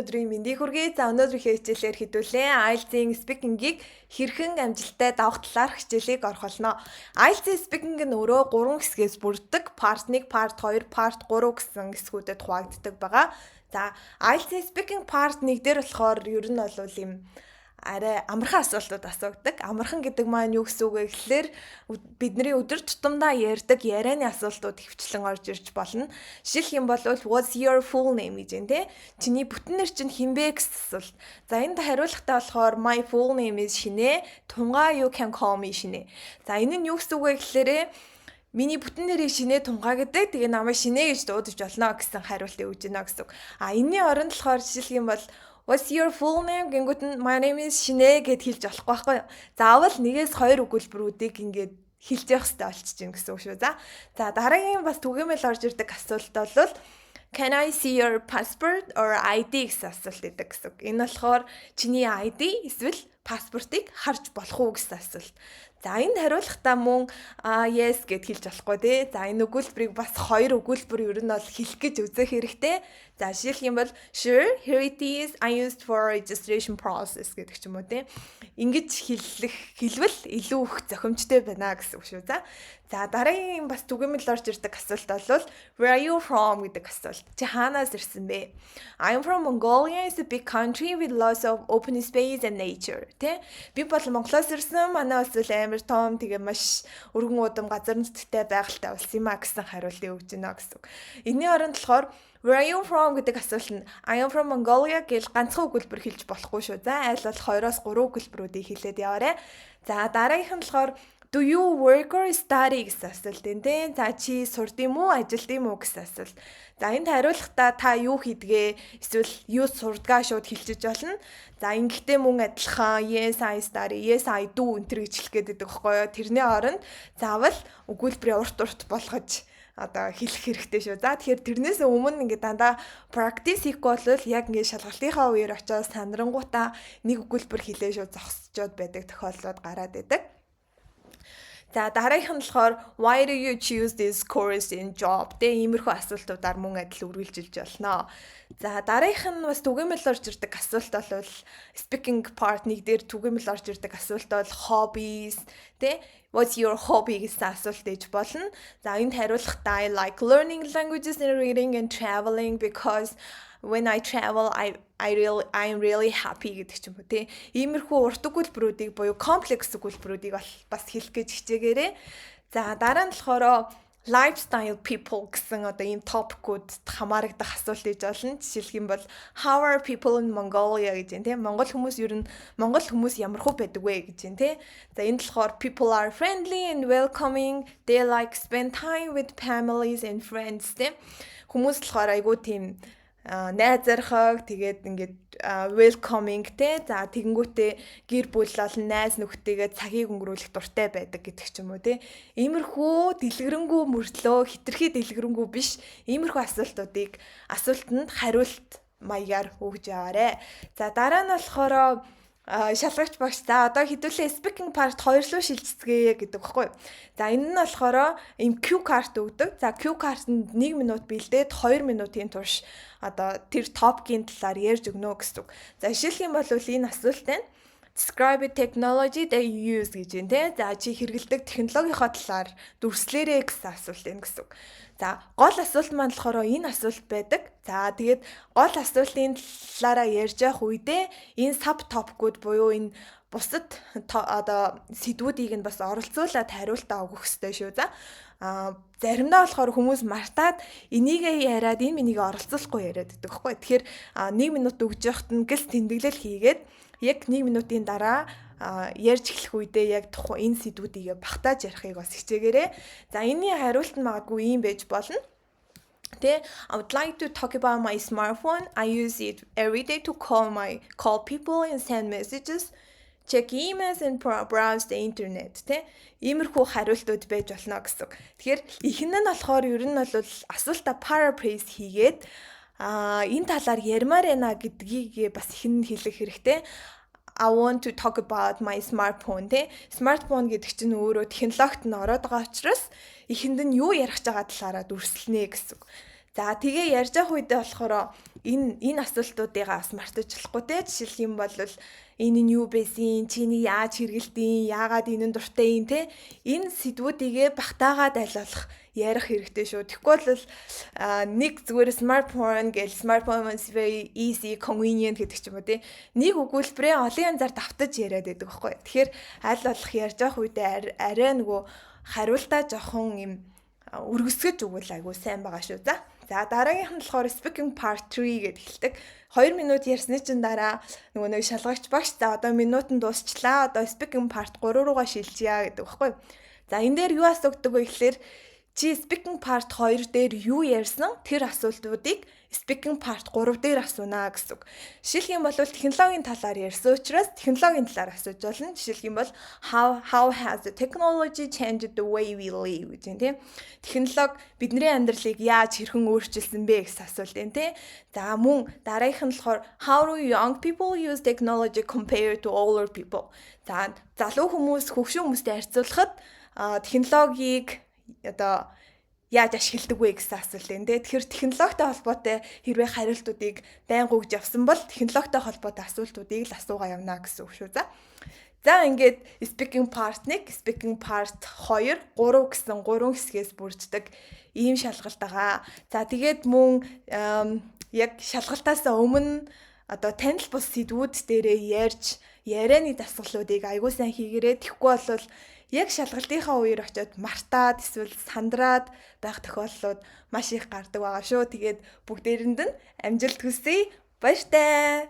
Өдрийн мэндийг хүргэе. За өнөөдрийнхөө хичээлээр хэдүүлээ IELTS-ийн speaking-ийг хэрхэн амжилттай давах талаар хичээлийг орох болно. IELTS speaking нь өөрөө 3 хэсгээс бүрддэг. Part 1, Part 2, Part 3 гэсэн хэсгүүдэд хуваагддаг байгаа. За IELTS speaking Part 1 дээр болохоор ер нь бол юм арай амархан асуултууд асуудаг. Амархан гэдэг маань юу гэсэн үг вэ гэхэлэр бидний өдөр тутамдаа ярьдаг ярианы асуултууд хөвчлэн орж ирж болно. Жишээлх юм бол what's your full name гэж юм те. Чиний бүтэн нэр чинь хинбэ гэсэн асуулт. За энд хариулахтаа болохоор my full name is Шинэ. Тунгаа you can call me Шинэ. За энэ нь юу гэсэн үг вэ гэхэлэр миний бүтэн нэрийг Шинэ Тунгаа гэдэг. Тэгээ намайг Шинэ гэж дуудаж болно гэсэн хариулт өгж гинэ гэсэн үг. Энэний оронд болохоор жишээлх юм бол what's your full name гингүүт нь my name is Шинэ гэд хэлж болохгүй байхгүй юу? Заавал нэгээс хоёр өгүүлбэрүүдийг ингээд хэлж явах хэрэгтэй болчих чинь гэсэн үг шүү. За дараагийн бас түгээмэл орж ирдэг асуулт бол can I see your passport or ID гэсэн асуулт байдаг гэсэн үг. Энэ болохоор чиний ID эсвэл паспортыг харж болох уу гэсэн асуулт. За энд хариулахдаа мөн yes гэд хэлж болохгүй тий. За энэ өгүүлбэрийг бас хоёр өгүүлбэр ер нь бол хэлэх гэж үзэх хэрэгтэй. За жишээлх юм бол sure here it is I used for registration process гэдэг ч юм уу тий. Ингэж хэлвэл илүү их зохимжтой байна гэсэн үг шүү. За дараагийн бас түгээмэл орж ирдэг асуулт бол where are you from гэдэг асуулт. Чи хаанаас ирсэн бэ? I'm from Mongolia. It's a big country with lots of open space and nature. Тэ? Би бол Монголоос ирсэн. Манай улс амар том тэгээ маш өргөн удам газар нутгтай байгальтай улс юм а гэсэн хариултыг өгж гинэ гэсэн үг. Энэний оронд болохоор where are you from гэдэг асуулт нь I am from Mongolia гэж ганцхан өгүүлбэр хэлж болохгүй шүү. За аль бол 2-оос 3 өгүүлбэрүүдийг хэлээд яваарэ. За дараагийнх нь болохоор do you work or study гэсэн асуулт энэ тэ. За чи сурдсан юм уу, ажилдсан юм уу гэсэн асуулт. За энд хариулахдаа та юу хийдгээ эсвэл юу сурдгаа шууд хэлчихэж болно. За ингэхдээ мөн адилхан yes I study, yes I do энэ гэж хэлэх гээд байдаг байхгүй юу. Тэрний оронд заавал өгүүлбэрийн урт болгож одоо хэлэх хэрэгтэй шүү. За тэгэхээр тэрнээс өмнө ингээд дандаа practice хийх бол яг ингээд шалгалтынхаа үеэр очиод сандрангуудаа нэг өгүүлбэр хэлээ шүү зогсчод байдаг тохиолдлууд гараад байдаг. За дараагийнх нь болохоор why do you choose this course in job? Тэ иймэрхүү асуултуудаар мөн адил үргэлжилж болно. За дараагийнх нь бас түгээмэл орж ирдэг асуулт бол speaking part 1 дээр түгээмэл орж ирдэг асуулт бол hobbies тэ what's your hobby гэсэн асуулт ээж болно. За энд хариулахдаа I like learning languages and reading and traveling because when I travel I'm really happy гэдэг ч юм уу тий. Иймэрхүү урт өгүүлбэрүүдийг буюу комплекс өгүүлбэрүүдийг бас хэлэх гэж хичээгээрээ. За дараа нь болохоор lifestyle people гэсэн одоо ийм топикууд хамаарагдах асуулт ээж болно. Жишээлх юм бол how are people in Mongolia гэж юм тий. Монгол хүмүүс ямархуу байдаг вэ гэж юм тий. За энд болохоор people are friendly and welcoming. They like spend time with families and friends тий. Хүмүүс болохоор айгуу тийм найзархаг тэгээд ингээд welcoming те за тэгэнгүүтээ гэр бүл бол найз нөхдөйгээ цагийг өнгөрүүлэх дуртай байдаг гэдэг ч юм уу те иймэрхүү дэлгэрэнгүй мөртлөө хитрхи дэлгэрэнгүй биш иймэрхүү асуултанд хариулт маягаар өгж яваарэ. За дараа нь болохоор шалгагч багш за одоо хэдүүлээ speaking part 2 руу шилжцгээе гэдэг баггүй. За энэ нь болохоор ийм cue card өгдөг. За cue card-нд 1 минут бэлдээд 2 минутын турш одоо тэр топикийн талаар ярьж өгнө гэсэн үг. За жишээлх юм бол энэ асуулт байна. Describe a technology that you use гэж юм те. За чи хэрэглэдэг технологийнхоо талаар дүрслээрэй гэсэн асуулт байна гэсэн үг. За гол асуулт маань болохоор энэ асуулт байдаг. За тэгээд гол асуултын талаараа ярьж явах үедээ энэ саб топикууд буюу энэ бусад одоо сэдвүүдийг нь бас оролцуулаад хариултаа өгөх хэрэгтэй шүү. За заримдаа болохоор хүмүүс мартаад энийгээ яриад энэ минийг оролцуулахгүй яриад байдаг байхгүй. Тэгэхээр 1 минут өгж явахт нь гэл тэмдэглэл хийгээд яг 1 минутын дараа ярьж эхлэх үедээ яг тухайн энэ сэдвүүдийг багтааж ярихыг бас хичээгээрэй. За энэний хариулт нь магадгүй ийм байж болно. I would like to talk about my smartphone. I use it every day to call people and send messages, check emails and browse the internet. Иймэрхүү хариултууд байж болно гэсэн. Тэгэхээр ихэнх нь болохоор ер нь бол асуултаа paraphrase хийгээд энэ талаар ярмаар байна гэдгийг бас ихэн хэлэх хэрэгтэй. I want to talk about my smartphone. Smartphone гэдэг чинь өөрөө технологид нь ороод байгаа учраас ихэнд нь юу ярих гэж байгаа талаараа дүрслэнэ гэсэн. За тэгээ ярьж явах үедээ болохоор энэ асуултуудыг бас мартаж болохгүй те. Жишээлх юм бол энэ нь юу байсан, чиний яаж хэрэгэлдэв, яагаад энэ нь дуртай юм те. Энэ сэдвүүдийгээ багтаагаад айлуулах ярих хэрэгтэй шүү. Тэгэхгүй бол нэг зүгээр smartphone гэл smartphone is very easy, convenient гэдэг ч юм уу те. Нэг өгүүлбэрээ олон янзаар давтаж яриад байдаг байхгүй. Тэгэхээр аль болох ярьж явах үедээ арай нөгөө хариултаа жоохон юм өргөсгөж өгвөл айгуу сайн байгаа шүү. За дараагийнх нь болохоор speaking part 3 гэдэг хэлдэг. 2 минут ярьсны чинь дараа нөгөө нэг шалгагч багш за одоо минут нь дуусчлаа. Одоо speaking part 3 руугаа шилжийе гэдэг баггүй. За энэ дээр юу асуугдаг вэ гэхээр чи speaking part 2 дээр юу ярьсан? Тэр асуултуудыг speaking part 3 дээр асууна гэсэн үг. Жишээлх юм бол технологийн талаар ярьсан учраас технологийн талаар асууж болно. Жишээлх юм бол how has the technology changed the way we live гэж тийм. Технологи бидний амьдралыг яаж хэрхэн өөрчилсөн бэ гэсэн асуулт юм тийм. За мөн дараагийнх нь болохоор how do young people use technology compared to older people. За залуу хүмүүс хөгшин хүмүүстэй харьцуулахад технологиг одоо яаж ашигладаг вэ гэсэн асуулт энэ. Тэгэхээр технологитой холбоотой хэрвээ хариултуудыг байнга өгж явсан бол технологитой холбоотой асуултуудыг л асуугаа явна гэсэн үг шүү. За ингээд speaking part 1, speaking part 2, 3 гэсэн 3 хэсгээс бүрддэг ийм шалгалт байгаа. За тэгээд мөн яг шалгалтаас өмнө одоо танил бус сэдвүүд дээрээ ярьж ярианы дасгалуудыг аягүй сайн хийгээрэй. Тэгэхгүй бол яг шалгалтынхаа үеэр очиод мартаад эсвэл сандраад байх тохиолдлууд маш их гардаг байгаа шүү. Тэгээд бүгдээрэнд нь амжилт хүсье. Баяртай.